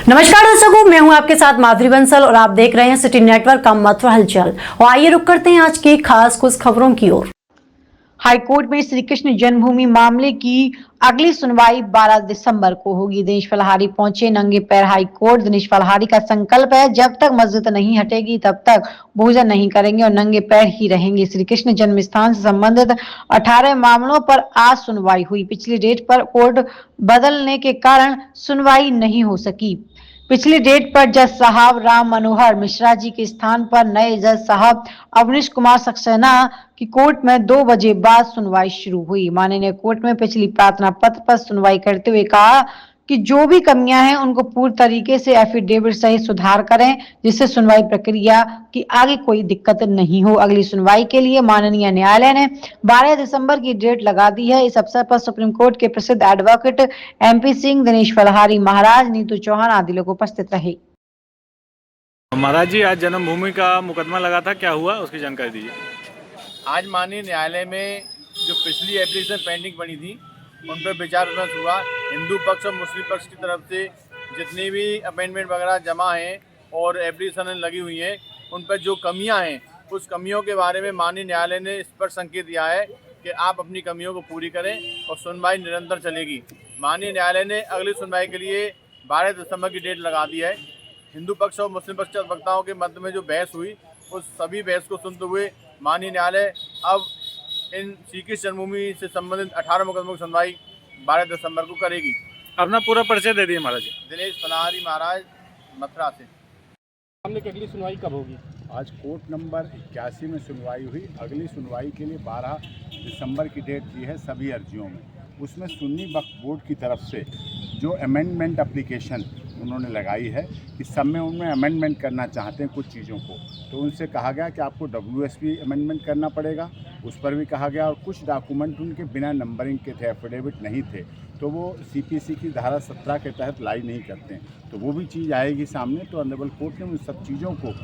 नमस्कार दर्शकों, मैं हूं आपके साथ माधुरी बंसल और आप देख रहे हैं सिटी नेटवर्क का मथुरा हलचल। और आइए रुक करते हैं आज की खास कुछ खबरों की ओर। हाईकोर्ट में श्री कृष्ण जन्मभूमि मामले की अगली सुनवाई 12 दिसंबर को होगी। दिनेश फलहारी पहुंचे नंगे पैर हाईकोर्ट। दिनेश फलहारी का संकल्प है, जब तक मस्जिद नहीं हटेगी तब तक भोजन नहीं करेंगे और नंगे पैर ही रहेंगे। श्री कृष्ण जन्म स्थान से संबंधित 18 मामलों पर आज सुनवाई हुई। पिछली डेट पर कोर्ट बदलने के कारण सुनवाई नहीं हो सकी। पिछली डेट पर जज साहब राम मनोहर मिश्रा जी के स्थान पर नए जज साहब अवनीश कुमार सक्सेना की कोर्ट में 2 बजे बाद सुनवाई शुरू हुई। माननीय कोर्ट में पिछली प्रार्थना पत्र पर सुनवाई करते हुए कहा कि जो भी कमियां हैं उनको पूर्ण तरीके से एफिडेविट सहित सुधार करें, जिससे सुनवाई प्रक्रिया की आगे कोई दिक्कत नहीं हो। अगली सुनवाई के लिए माननीय न्यायालय ने 12 दिसंबर की डेट लगा दी है। इस अवसर पर सुप्रीम कोर्ट के प्रसिद्ध एडवोकेट MP सिंह, दिनेश फलहारी महाराज, नीतू चौहान आदि लोग उपस्थित रहे। महाराज जी, आज जन्मभूमि का मुकदमा लगा था, क्या हुआ उसकी जानकारी दीजिए। आज माननीय न्यायालय में जो पिछली एप्लीकेशन पेंडिंग पड़ी थी उन पर विचार विमर्श हुआ। हिंदू पक्ष और मुस्लिम पक्ष की तरफ से जितनी भी अमेंडमेंट वगैरह जमा हैं और एप्लीकेशन लगी हुई हैं उन पर जो कमियां हैं उस कमियों के बारे में माननीय न्यायालय ने इस पर संकेत दिया है कि आप अपनी कमियों को पूरी करें और सुनवाई निरंतर चलेगी। माननीय न्यायालय ने अगली सुनवाई के लिए 12 दिसंबर की डेट लगा दी है। हिंदू पक्ष और मुस्लिम पक्ष के वक्ताओं के मध्य में जो बहस हुई उस सभी बहस को सुनते हुए माननीय न्यायालय अब इन श्री कृष्ण जन्मभूमि से संबंधित 18 मुकदमों की सुनवाई 12 दिसंबर को करेगी। अपना पूरा परिचय दे दिए महाराज जी। दिनेश फलहारी महाराज, मथुरा से। मामले की अगली सुनवाई कब होगी? आज कोर्ट नंबर 81 में सुनवाई हुई। अगली सुनवाई के लिए 12 दिसंबर की डेट दी है सभी अर्जियों में। उसमें सुन्नी वक्फ बोर्ड की तरफ से जो अमेंडमेंट एप्लीकेशन उन्होंने लगाई है कि सब में उनमें अमेंडमेंट करना चाहते हैं कुछ चीज़ों को, तो उनसे कहा गया कि आपको WSP अमेंडमेंट करना पड़ेगा, उस पर भी कहा गया। और कुछ डॉक्यूमेंट उनके बिना नंबरिंग के थे, एफिडेविट नहीं थे, तो वो CPC की धारा 17 के तहत लाई नहीं करते हैं, तो वो भी चीज़ आएगी सामने। तो ऑनरेबल कोर्ट ने उन सब चीज़ों को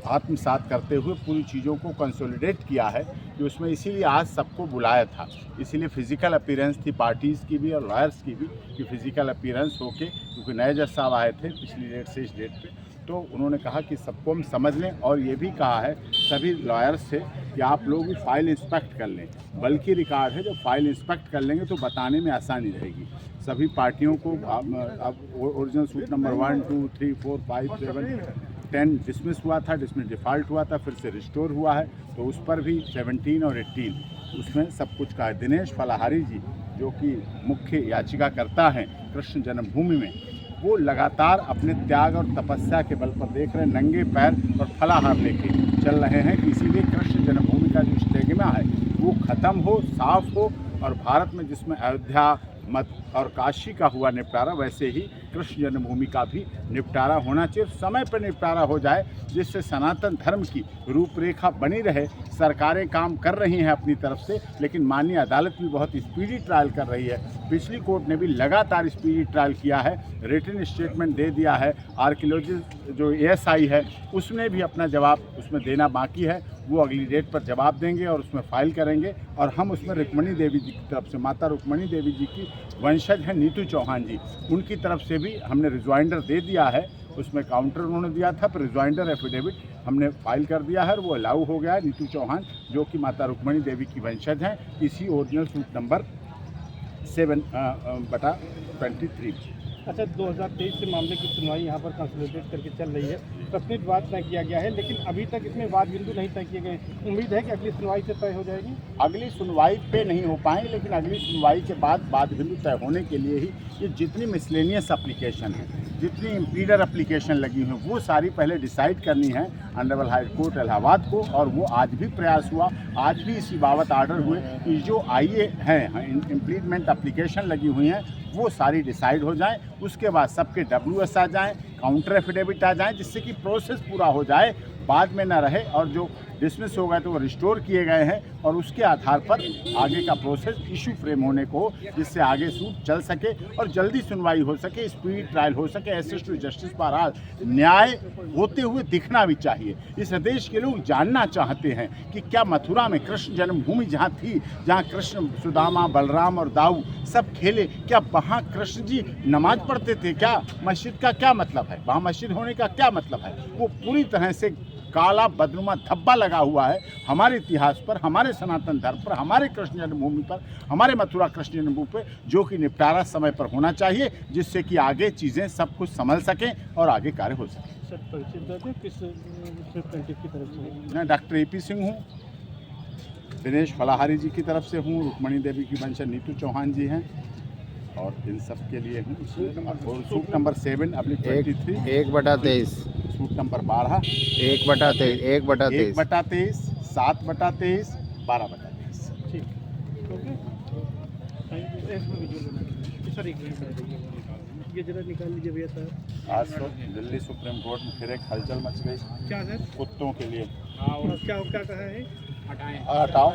आत्मसात करते हुए पूरी चीज़ों को कंसोलिडेट किया है कि उसमें इसीलिए आज सबको बुलाया था। इसीलिए फिज़िकल अपीयरेंस थी पार्टीज़ की भी और लॉयर्स की भी कि फ़िज़िकल अपीयरेंस होके, क्योंकि नए जज साहब आए थे पिछली डेट से इस डेट पे, तो उन्होंने कहा कि सबको हम समझ लें। और ये भी कहा है सभी लॉयर्स से कि आप लोग भी फाइल इंस्पेक्ट कर लें, बल्कि रिकॉर्ड है, जब फाइल इंस्पेक्ट कर लेंगे तो बताने में आसानी रहेगी। सभी पार्टियों को अब ओरिजिनल सूट नंबर 1, 2, 3, 4, 5, 7, 10 डिसमिस हुआ था, डिसमिस डिफ़ॉल्ट हुआ था, फिर से रिस्टोर हुआ है, तो उस पर भी 17 और 18 उसमें सब कुछ का है। दिनेश फलहारी जी जो कि मुख्य याचिकाकर्ता हैं कृष्ण जन्मभूमि में, वो लगातार अपने त्याग और तपस्या के बल पर देख रहे हैं, नंगे पैर और फलाहार लेके चल रहे हैं कि इसीलिए कृष्ण जन्मभूमि का जो स्टिग्मा है वो ख़त्म हो, साफ हो। और भारत में जिसमें अयोध्या, मत और काशी का हुआ निपटारा, वैसे ही कृष्ण जन्मभूमि का भी निपटारा होना चाहिए, समय पर निपटारा हो जाए, जिससे सनातन धर्म की रूपरेखा बनी रहे। सरकारें काम कर रही हैं अपनी तरफ से, लेकिन माननीय अदालत भी बहुत स्पीडी ट्रायल कर रही है। पिछली कोर्ट ने भी लगातार स्पीडी ट्रायल किया है, रिटन स्टेटमेंट दे दिया है। आर्कियोलॉजिस्ट जो ASI है उसने भी अपना जवाब उसमें देना बाकी है, वो अगली डेट पर जवाब देंगे और उसमें फाइल करेंगे। और हम उसमें रुक्मणी देवी जी की तरफ से, माता रुक्मणी देवी जी की वंशज हैं नीतू चौहान जी, उनकी तरफ से भी हमने रिजॉइंडर दे दिया है। उसमें काउंटर उन्होंने दिया था, पर रिजॉइंडर एफिडेविट हमने फाइल कर दिया है और वो अलाउ हो गया है। नीतू चौहान जो कि माता रुक्मणी देवी की वंशज हैं, इसी ओरिजिनल सूट नंबर 7/23। अच्छा, 2023 से मामले की सुनवाई यहाँ पर कंसोलिडेट करके चल रही है। प्रश्नित वाद तय किया गया है, लेकिन अभी तक इसमें वाद बिंदु नहीं तय किए गए। उम्मीद है कि अगली सुनवाई से तय हो जाएगी। अगली सुनवाई पे नहीं हो पाएंगे, लेकिन अगली सुनवाई के बाद वाद बिंदु तय होने के लिए ही ये जितनी मिसलेनियस एप्लीकेशन है, जितनी इम्पीडर एप्लीकेशन लगी हैं, वो सारी पहले डिसाइड करनी है ऑनरेबल हाई कोर्ट इलाहाबाद को। और वो आज भी प्रयास हुआ, आज भी इसी बाबत आर्डर हुए कि जो IE हैं इम्प्लीमेंट एप्लीकेशन लगी हुई हैं वो सारी डिसाइड हो जाएं। उसके बाद सबके WS आ जाएं, काउंटर एफिडेविट आ जाएं, जिससे कि प्रोसेस पूरा हो जाए, बाद में ना रहे। और जो डिसमिस हो गए तो वो रिस्टोर किए गए हैं और उसके आधार पर आगे का प्रोसेस इशू फ्रेम होने को, जिससे आगे सूट चल सके और जल्दी सुनवाई हो सके, स्पीड ट्रायल हो सके। एसेस टू जस्टिस बहरहाल न्याय होते हुए दिखना भी चाहिए। इस देश के लोग जानना चाहते हैं कि क्या मथुरा में कृष्ण जन्मभूमि जहाँ थी, जहाँ कृष्ण, सुदामा, बलराम और दाऊ सब खेले, क्या वहाँ कृष्ण जी नमाज पढ़ते थे? क्या मस्जिद का क्या मतलब है? वहाँ मस्जिद होने का क्या मतलब है? वो पूरी तरह से काला बदनुमा धब्बा लगा हुआ है हमारे इतिहास पर, हमारे सनातन धर्म पर, हमारे कृष्ण जन्मभूमि पर, हमारे मथुरा कृष्ण जन्मभूमि पर, जो कि निपटारा समय पर होना चाहिए, जिससे कि आगे चीज़ें सब कुछ संभल सकें और आगे कार्य हो सके। सर परिचित बता दें किस प्लेंटिफ की तरफ से? मैं डॉक्टर AP सिंह हूँ, दिनेश फलाहारी जी की तरफ से हूँ, रुक्मणी देवी की वंशज नीतू चौहान जी हैं और इन सब के लिए हूँ। और सूट नंबर 7/23, 1/23, सूट नंबर 12, 1/23, 1/23, 1/23, 7/23, 12/23। ठीक, ओके, थैंक यू। सर एक मिनट ये जरा निकाल लीजिए भैया सर। आज तो दिल्ली सुप्रीम कोर्ट में फिर एक हलचल मच गई क्या सर? कुत्तों के लिए। क्या क्या कहा है? हटाओ।